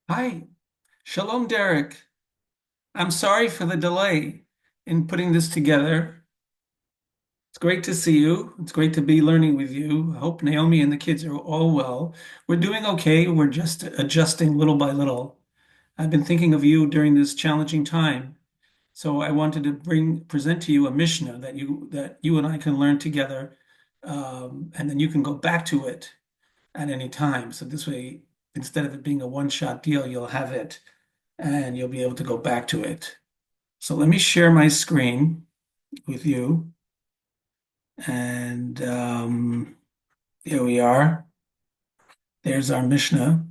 Hi, Shalom, Derek. I'm sorry for the delay in putting this together. It's great to see you. It's great to be learning with you. I hope Naomi and the kids are all well. We're doing okay. We're just adjusting little by little. I've been thinking of you during this challenging time, so I wanted to present to you a Mishnah that you and I can learn together, and then you can go back to it at any time. So this way, instead of it being a one-shot deal, you'll have it and you'll be able to go back to it. So let me share my screen with you. And here we are. There's our Mishnah.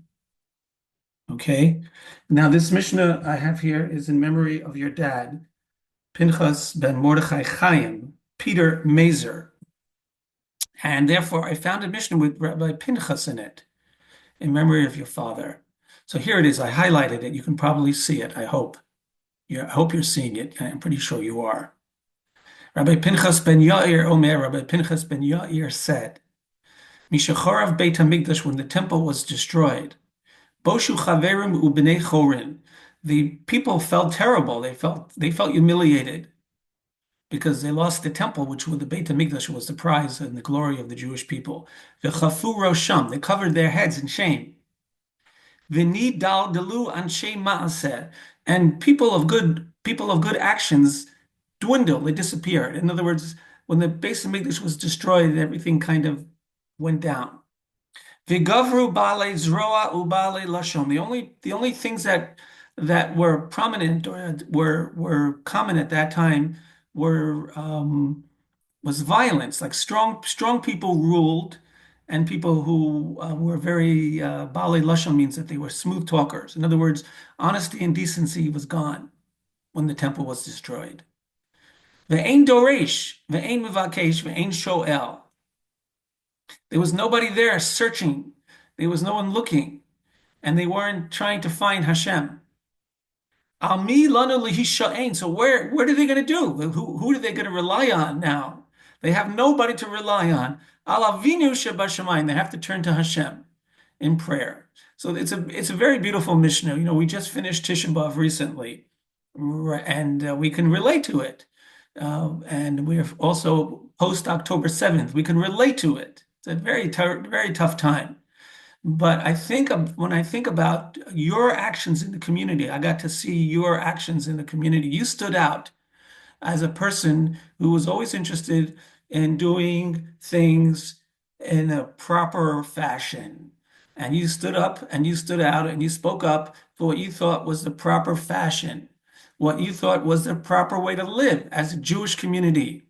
Okay. Now, this Mishnah I have here is in memory of your dad, Pinchas ben Mordechai Chaim, Peter Mazer. And therefore, I found a Mishnah with Rabbi Pinchas in it, in memory of your father. So here it is. I highlighted it. You can probably see it, I hope. I hope you're seeing it. I'm pretty sure you are. Rabbi Pinchas ben Yair Omer, Rabbi Pinchas ben Yair said, Mishachorav Beit HaMikdash, when the temple was destroyed, Boshu Chaverim Ubnei Chorin, the people felt terrible. They felt humiliated because they lost the temple, which was the Beit HaMikdash was the prize and the glory of the Jewish people. V'chafu Rosham, they covered their heads in shame. V'ni dal delu anshe ma'aseh, and people of good actions dwindled, they disappeared. In other words, when the base of English was destroyed, everything kind of went down. Vigavru bale zroa ubale lashon. The only things that were prominent or were common at that time were was violence. Like strong people ruled, and people who were very bale lashon means that they were smooth talkers. In other words, honesty and decency was gone when the temple was destroyed. Ve'ein doresh, ve'ein mevakesh, ve'ein shoel. There was nobody there searching. There was no one looking, and they weren't trying to find Hashem. Ami lanu lihi. So what are they going to do? Who are they going to rely on now? They have nobody to rely on. Alavinu shebashamayim. They have to turn to Hashem in prayer. So it's a very beautiful Mishnah. We just finished Tisha B'av recently, and we can relate to it. And we're also post October 7th. We can relate to it. It's a very tough time. But when I think about your actions in the community, I got to see your actions in the community. You stood out as a person who was always interested in doing things in a proper fashion. And you stood up and you stood out and you spoke up for what you thought was the proper fashion, what you thought was the proper way to live as a Jewish community.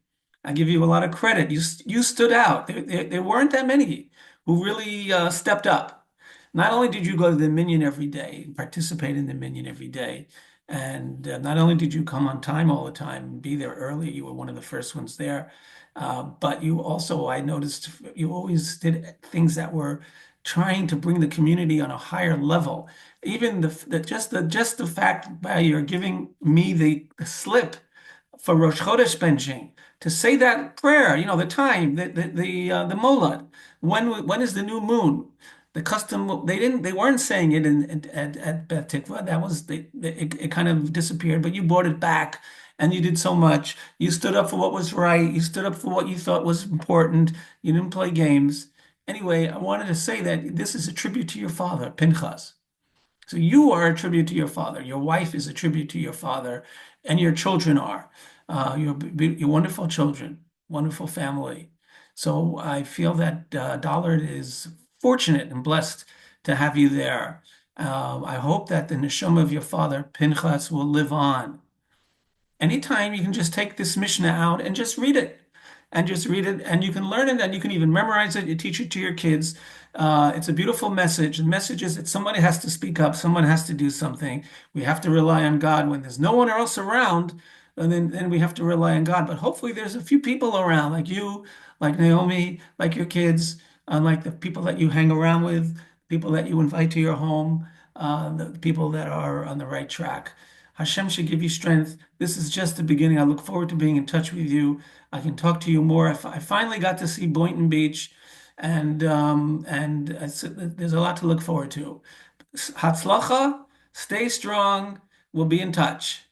I give you a lot of credit. You stood out. There weren't that many who really stepped up. Not only did you go to the Minyan every day and participate in the Minyan every day, and not only did you come on time all the time and be there early, you were one of the first ones there, but you also, I noticed, you always did things that were trying to bring the community on a higher level. Even just the fact by you're giving me the slip for Rosh Chodesh benching to say that prayer, the time, the molad, when is the new moon? The custom they weren't saying it at Beth Tikva. It kind of disappeared, but you brought it back and you did so much. You stood up for what was right. You stood up for what you thought was important. You didn't play games. Anyway, I wanted to say that this is a tribute to your father, Pinchas. So you are a tribute to your father. Your wife is a tribute to your father, and your children are. Your wonderful children, wonderful family. So I feel that Dollard is fortunate and blessed to have you there. I hope that the neshama of your father, Pinchas, will live on. Anytime you can just take this Mishnah out and just read it. And just read it, and you can learn it, and you can even memorize it. You teach it to your kids. It's a beautiful message. The message is that somebody has to speak up, someone has to do something. We have to rely on God when there's no one else around, and then we have to rely on God. But hopefully, there's a few people around, like you, like Naomi, like your kids, like the people that you hang around with, people that you invite to your home, the people that are on the right track. Hashem should give you strength. This is just the beginning. I look forward to being in touch with you. I can talk to you more. I finally got to see Boynton Beach, and there's a lot to look forward to. Hatzlacha, stay strong. We'll be in touch.